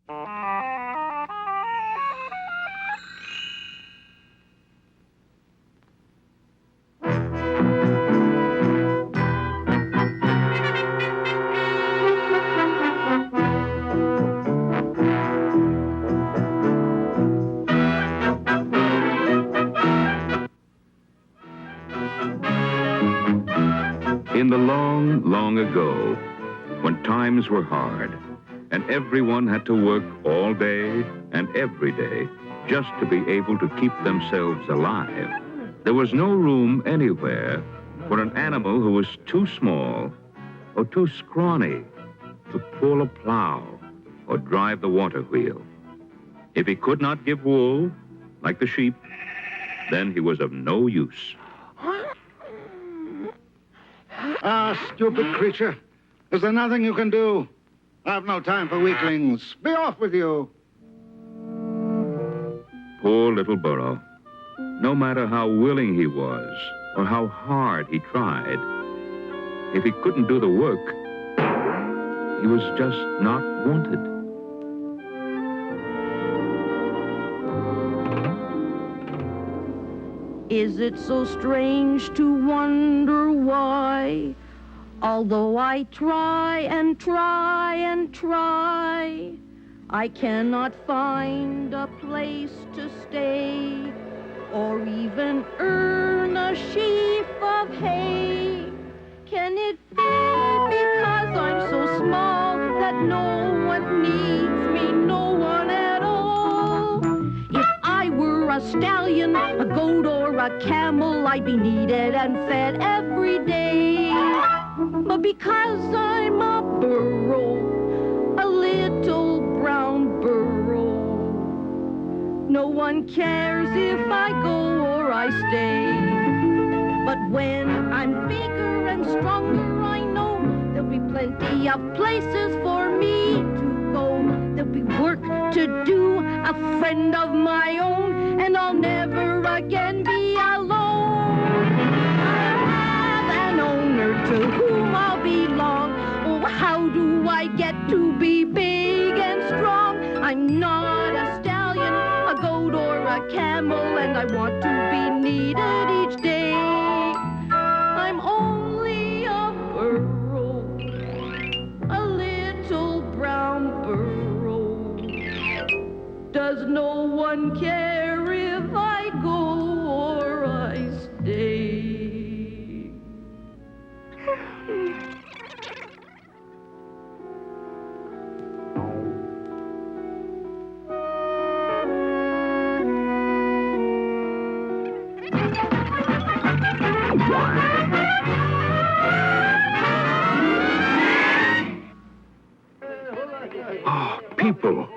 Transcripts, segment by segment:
In the long, long ago, when times were hard, and everyone had to work all day and every day just to be able to keep themselves alive, there was no room anywhere for an animal who was too small or too scrawny to pull a plow or drive the water wheel. If he could not give wool, like the sheep, then he was of no use. Stupid creature. Is there nothing you can do? I've no time for weaklings. Be off with you. Poor little Burro. No matter how willing he was or how hard he tried, if he couldn't do the work, he was just not wanted. Is it so strange to wonder why, although I try and try and try, I cannot find a place to stay or even earn a sheaf of hay? Can it be because I'm so small that no one needs me, no one at all? If I were a stallion, a goat, or a camel, I'd be needed and fed every day. But because I'm a burro, a little brown burro, no one cares if I go or I stay. But when I'm bigger and stronger, I know there'll be plenty of places for me to go. There'll be work to do, a friend of my own, and I'll never again be alone. I'll have an owner to whom I'll belong. Oh, how do I get to be big and strong? I'm not a stallion, a goat, or a camel, and I want to be needed each day. I'm only a burro, a little brown burro. Does no one care if I go or I stay? Oh, people.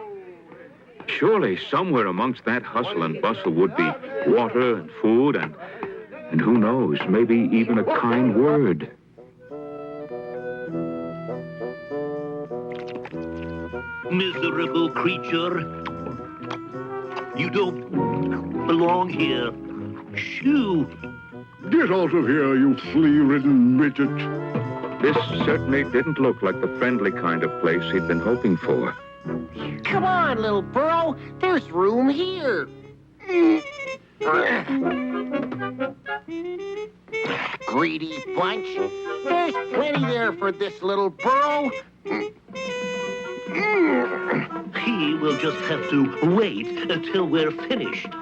Surely somewhere amongst that hustle and bustle would be water and food and who knows, maybe even a kind word. Miserable creature. You don't belong here. Shoo! Get out of here, you flea-ridden midget. This certainly didn't look like the friendly kind of place he'd been hoping for. Come on, little Burro. There's room here. Greedy bunch. There's plenty there for this little Burro. He will just have to wait until we're finished.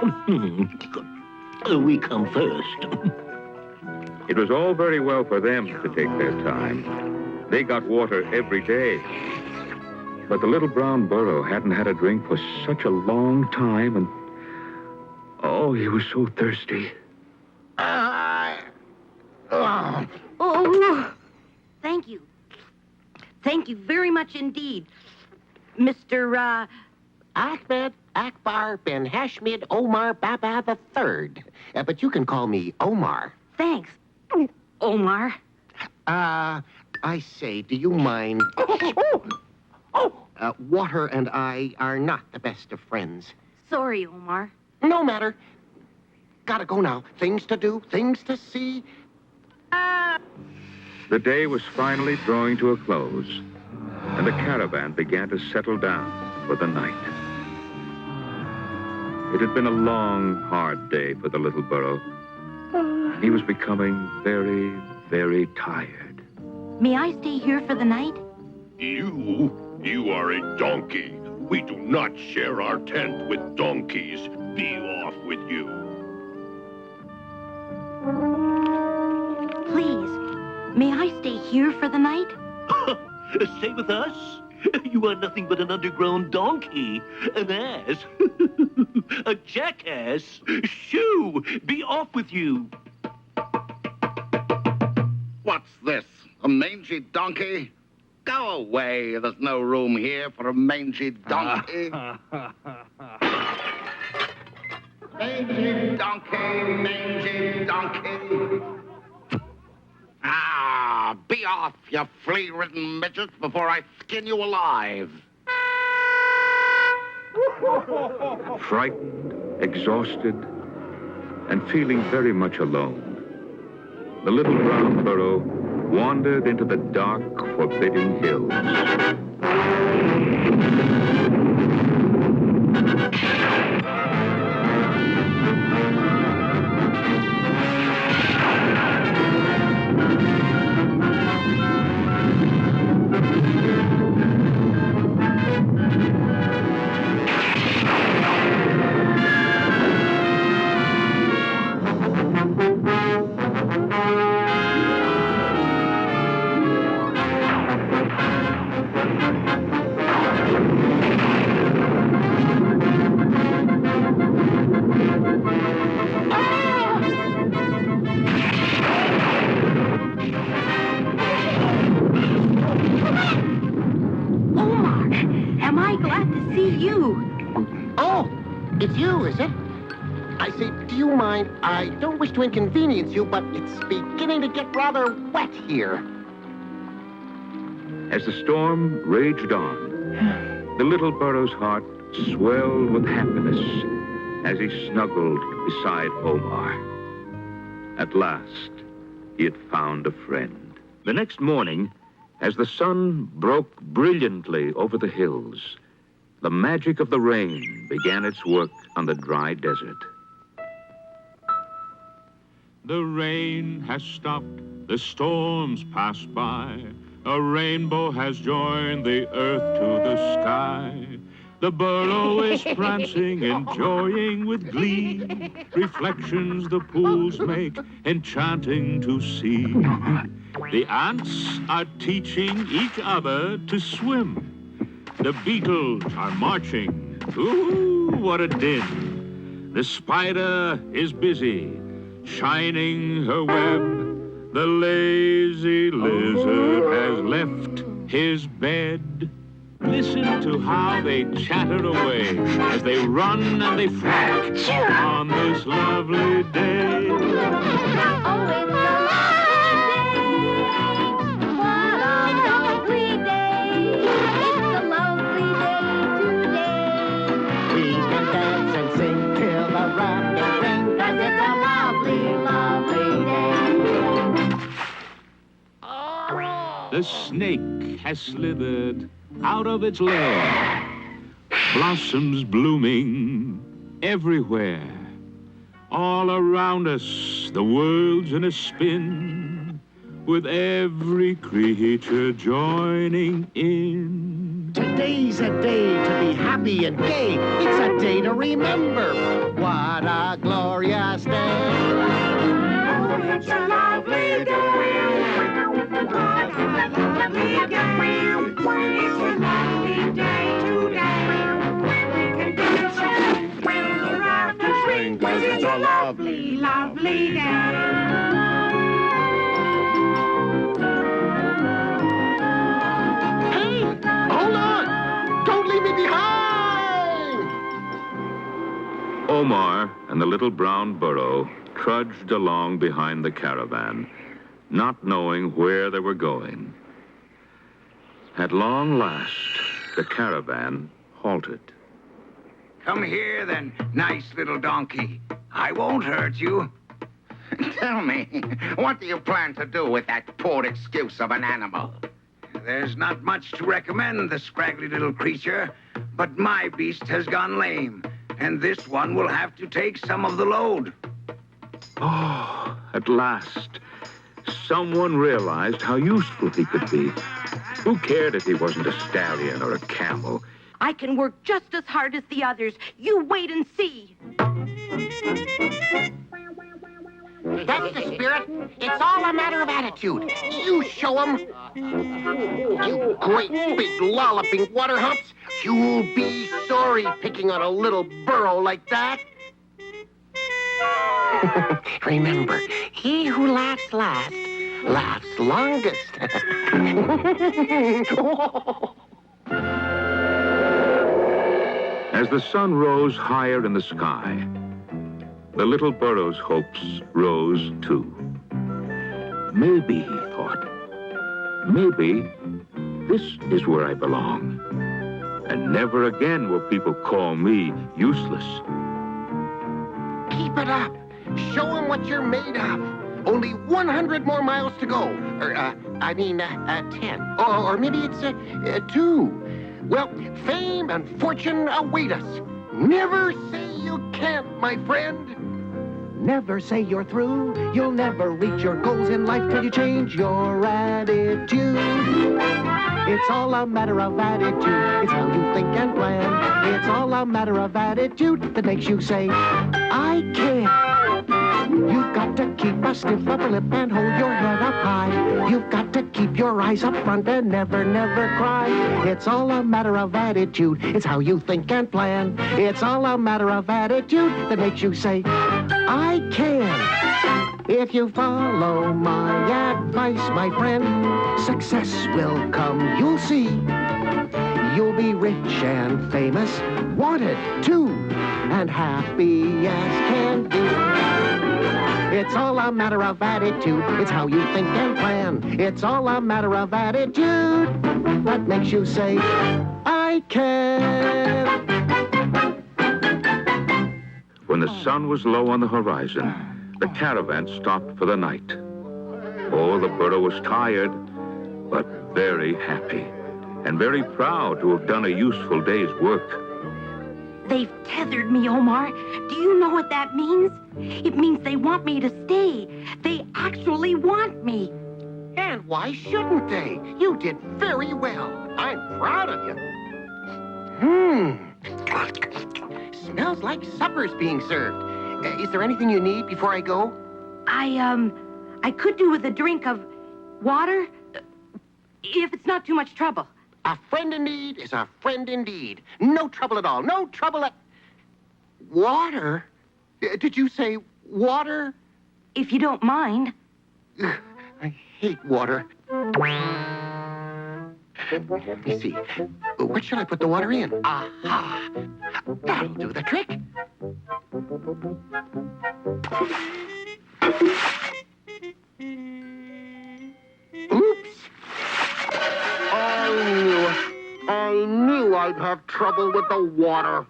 We come first. It was all very well for them to take their time. They got water every day. But the little brown burro hadn't had a drink for such a long time, and oh, he was so thirsty. Oh, thank you. Thank you very much indeed, Mr. Ahmed Akbar Ben Hashmid Omar Baba III. But you can call me Omar. Thanks, Omar. I say, do you mind... Water and I are not the best of friends. Sorry, Omar. No matter. Gotta go now. Things to do, things to see. The day was finally drawing to a close, and the caravan began to settle down. for the night. It had been a long, hard day for the little burro. He was becoming very, very tired. May I stay here for the night? You are a donkey. We do not share our tent with donkeys. Be off with you. Please, may I stay here for the night? Stay with us? You are nothing but an underground donkey, an ass, a jackass. Shoo! Be off with you. What's this? A mangy donkey? Go away. There's no room here for a mangy donkey. Mangy donkey, mangy donkey. Ah, be off, you flea-ridden midget, before I skin you alive. Frightened, exhausted, and feeling very much alone, the little brown burro wandered into the dark, forbidding hills. It's you, is it? I say, do you mind? I don't wish to inconvenience you, but it's beginning to get rather wet here. As the storm raged on, the little burro's heart swelled with happiness as he snuggled beside Omar. At last, he had found a friend. The next morning, as the sun broke brilliantly over the hills, the magic of the rain began its work on the dry desert. The rain has stopped, the storms passed by. A rainbow has joined the earth to the sky. The burro is prancing, enjoying with glee. Reflections the pools make, enchanting to see. The ants are teaching each other to swim. The beetles are marching. Ooh, what a din. The spider is busy, shining her web. The lazy lizard has left his bed. Listen to how they chatter away as they run and they frolic on this lovely day. Oh, it's a lovely day. What a lovely day. It's a lovely day today. We can dance and sing till the rafters ring, 'cause it's a lovely, lovely day. The snake has slithered out of its lair. Blossoms blooming everywhere. All around us, the world's in a spin, with every creature joining in. Today's a day to be happy and gay. It's a day to remember. What a glorious day. Oh, it's a lovely day. What a lovely day. It's a lovely day today. We can dance and when the rafters ring, 'cause it's a lovely, lovely day. Hey, hold on! Don't leave me behind! Omar and the little brown burro trudged along behind the caravan, not knowing where they were going. At long last, the caravan halted. Come here, then, nice little donkey. I won't hurt you. Tell me, what do you plan to do with that poor excuse of an animal? There's not much to recommend the scraggly little creature, but my beast has gone lame, and this one will have to take some of the load. Oh, at last, someone realized how useful he could be. Who cared if he wasn't a stallion or a camel? I can work just as hard as the others. You wait and see. That's the spirit. It's all a matter of attitude. You show 'em. You great big lolloping water humps. You'll be sorry picking on a little burro like that. Remember, he who laughs last, laughs longest. As the sun rose higher in the sky, the little burro's hopes rose too. Maybe, he thought, maybe this is where I belong. And never again will people call me useless. Keep it up. Show 'em what you're made of. Only 100 more miles to go. 10. Or maybe it's 2. Well, fame and fortune await us. Never say you can't, my friend. Never say you're through. You'll never reach your goals in life till you change your attitude. It's all a matter of attitude. It's how you think and plan. It's all a matter of attitude that makes you say, I can. You've got to keep a stiff upper lip and hold your head up high. You've got to keep your eyes up front and never, never cry. It's all a matter of attitude. It's how you think and plan. It's all a matter of attitude that makes you say, I can. If you follow my advice, my friend, success will come, you'll see. You'll be rich and famous, wanted too, and happy as can be. It's all a matter of attitude. It's how you think and plan. It's all a matter of attitude that makes you say, I can. When the sun was low on the horizon, the caravan stopped for the night. Oh, the burro was tired, but very happy, and very proud to have done a useful day's work. They've tethered me, Omar. Do you know what that means? It means they want me to stay. They actually want me. And why shouldn't they? You did very well. I'm proud of you. Smells like supper's being served. Is there anything you need before I go? I could do with a drink of water, if it's not too much trouble. A friend in need is a friend indeed. No trouble at all. No trouble at... Water? Did you say water? If you don't mind. I hate water. Let me see. What should I put the water in? Aha! That'll do the trick. Oops. I knew I'd have trouble with the water.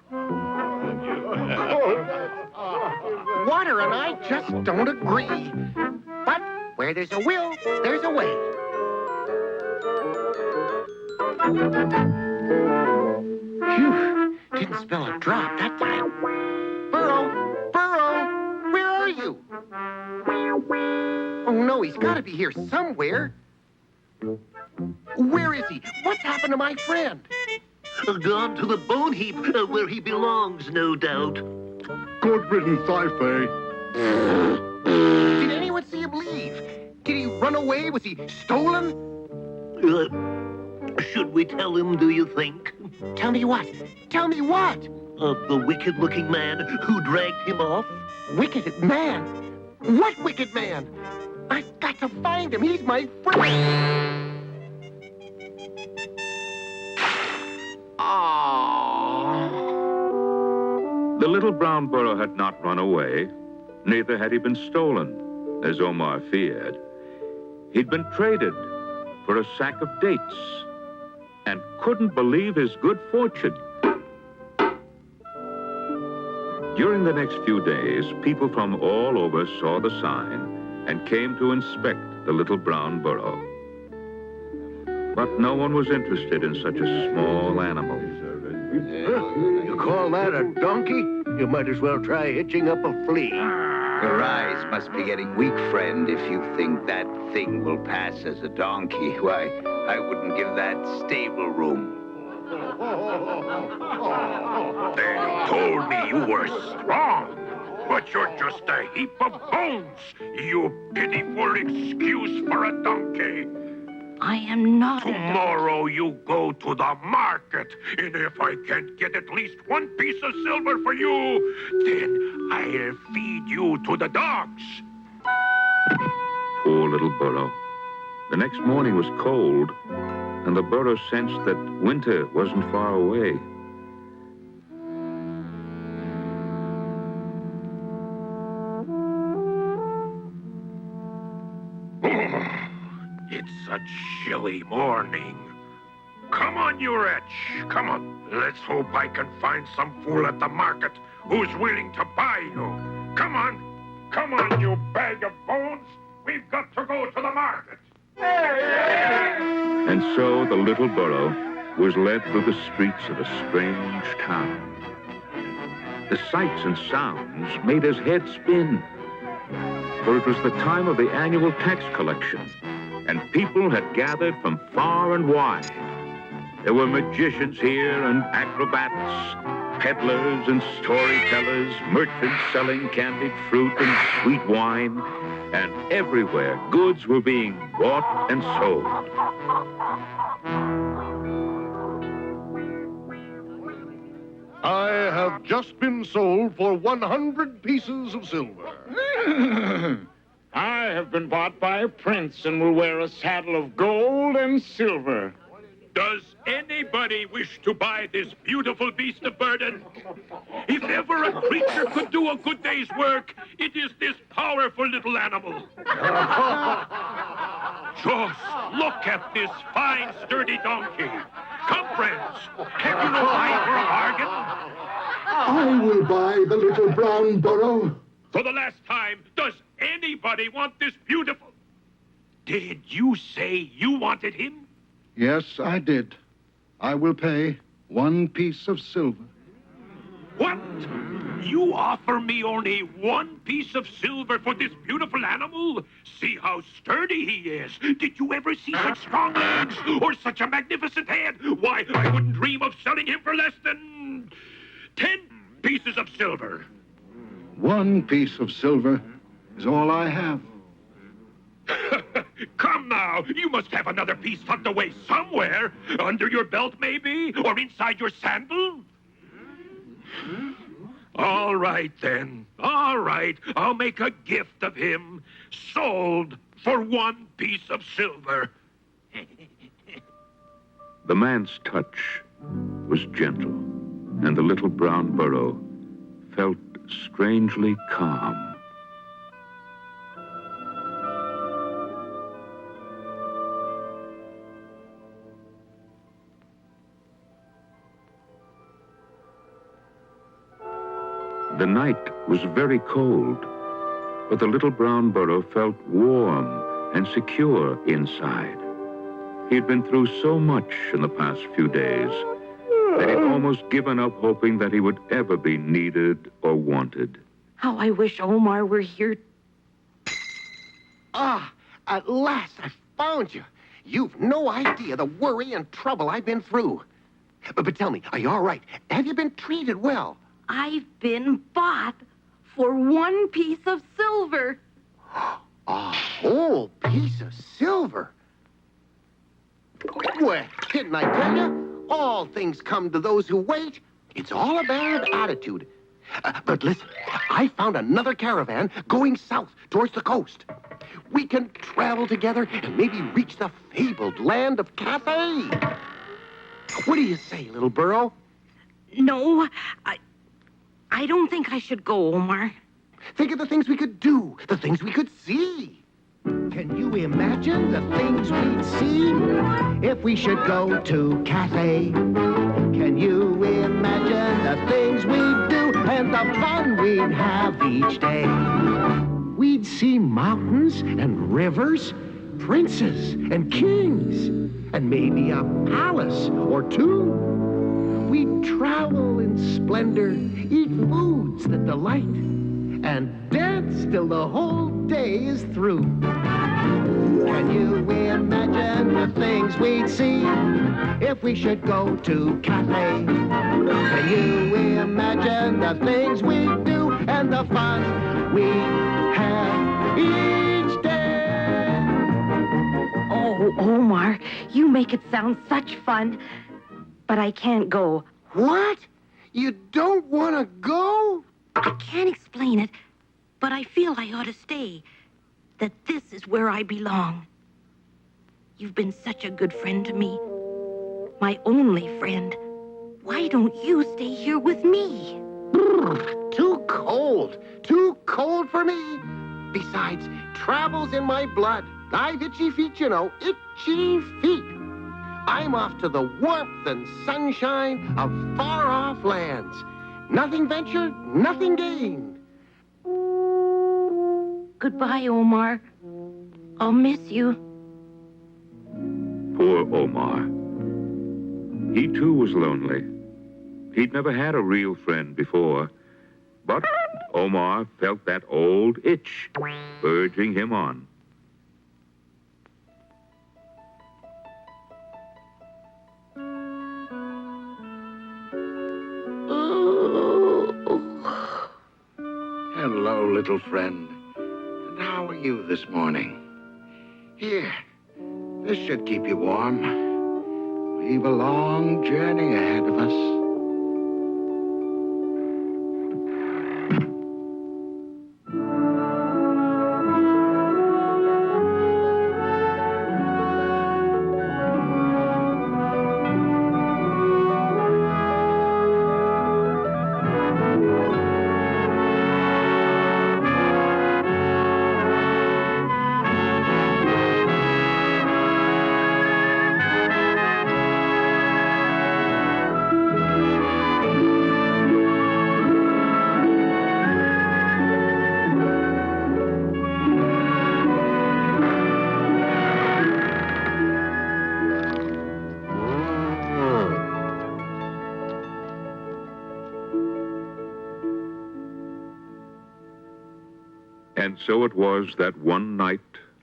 Water and I just don't agree. But where there's a will, there's a way. Phew, didn't spill a drop that time. Burro, Burro, where are you? Oh no, he's got to be here somewhere. Where is he? What's happened to my friend? Gone to the bone heap, where he belongs, no doubt. Good-ridden Sci-Fi. Did anyone see him leave? Did he run away? Was he stolen? Should we tell him, do you think? Tell me what? Tell me what? The wicked-looking man who dragged him off? Wicked man? What wicked man? I've got to find him. He's my friend. The little brown burro had not run away, neither had he been stolen, as Omar feared. He'd been traded for a sack of dates and couldn't believe his good fortune. During the next few days, people from all over saw the sign and came to inspect the little brown burro. But no one was interested in such a small animal. You call that a donkey? You might as well try hitching up a flea. Your eyes must be getting weak, friend, if you think that thing will pass as a donkey. Why, I wouldn't give that stable room. They told me you were strong, but you're just a heap of bones, you pitiful excuse for a donkey. I am not a Tomorrow you go to the market, and if I can't get at least one piece of silver for you, then I'll feed you to the dogs. Poor little Burro. The next morning was cold, and the Burro sensed that winter wasn't far away. It's a chilly morning. Come on, you wretch. Come on. Let's hope I can find some fool at the market who's willing to buy you. Come on. Come on, you bag of bones. We've got to go to the market. And so the little Burro was led through the streets of a strange town. The sights and sounds made his head spin, for it was the time of the annual tax collection, and people had gathered from far and wide. There were magicians here and acrobats, peddlers and storytellers, merchants selling candied fruit and sweet wine, and everywhere goods were being bought and sold. I have just been sold for 100 pieces of silver. I have been bought by a prince and will wear a saddle of gold and silver. Does anybody wish to buy this beautiful beast of burden? If ever a creature could do a good day's work, it is this powerful little animal. Just look at this fine, sturdy donkey. Come, friends. Have you no eye for a bargain? I will buy the little brown Burro. For the last time, does anybody want this beautiful? Did you say you wanted him? Yes, I did. I will pay 1 piece of silver. What? You offer me only 1 piece of silver for this beautiful animal? See how sturdy he is. Did you ever see such strong legs or such a magnificent head? Why, I wouldn't dream of selling him for less than 10 pieces of silver. 1 piece of silver is all I have. Come now, you must have another piece tucked away somewhere. Under your belt, maybe? Or inside your sandal? All right, then. All right, I'll make a gift of him. Sold for 1 piece of silver. The man's touch was gentle, and the little brown Burro felt strangely calm. The night was very cold, but the little brown Burro felt warm and secure inside. He had been through so much in the past few days that he'd almost given up hoping that he would ever be needed or wanted. How I wish Omar were here. Ah, at last I found you. You've no idea the worry and trouble I've been through. But tell me, are you all right? Have you been treated well? I've been bought for 1 piece of silver. A whole piece of silver? Well, didn't I tell you? All things come to those who wait. It's all a matter of attitude. But listen, I found another caravan going south towards the coast. We can travel together and maybe reach the fabled land of Cathay. What do you say, little Burro? No, I don't think I should go, Omar. Think of the things we could do, the things we could see. Can you imagine the things we'd see if we should go to Cathay? Can you imagine the things we'd do and the fun we'd have each day? We'd see mountains and rivers, princes and kings, and maybe a palace or two. We'd travel in splendor, eat foods that delight, and dance till the whole day is through. Can you imagine the things we'd see if we should go to Cathay? Can you imagine the things we'd do and the fun we'd have each day? Oh, Omar, you make it sound such fun. But I can't go. What? You don't want to go? I can't explain it, but I feel I ought to stay. That this is where I belong. You've been such a good friend to me. My only friend. Why don't you stay here with me? Too cold. Too cold for me. Besides, travel's in my blood. I've itchy feet, you know. Itchy feet. I'm off to the warmth and sunshine of far-off lands. Nothing ventured, nothing gained. Goodbye, Omar. I'll miss you. Poor Omar. He too was lonely. He'd never had a real friend before. But Omar felt that old itch urging him on. Hello, little friend. And how are you this morning? Here, this should keep you warm. We've a long journey ahead of us. And so it was that one night,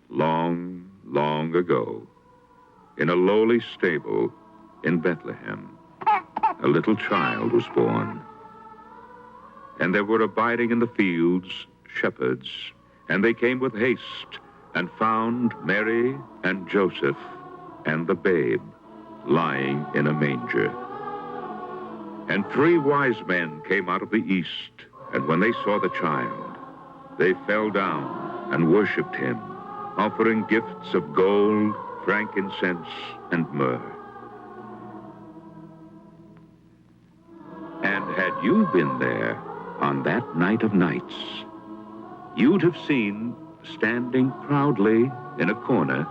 long, long ago, in a lowly stable in Bethlehem, a little child was born. And there were abiding in the fields shepherds, and they came with haste and found Mary and Joseph and the babe lying in a manger. And 3 wise men came out of the east, and when they saw the child, they fell down and worshipped him, offering gifts of gold, frankincense, and myrrh. And had you been there on that night of nights, you'd have seen, standing proudly in a corner,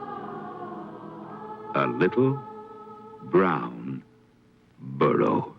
a little brown burro.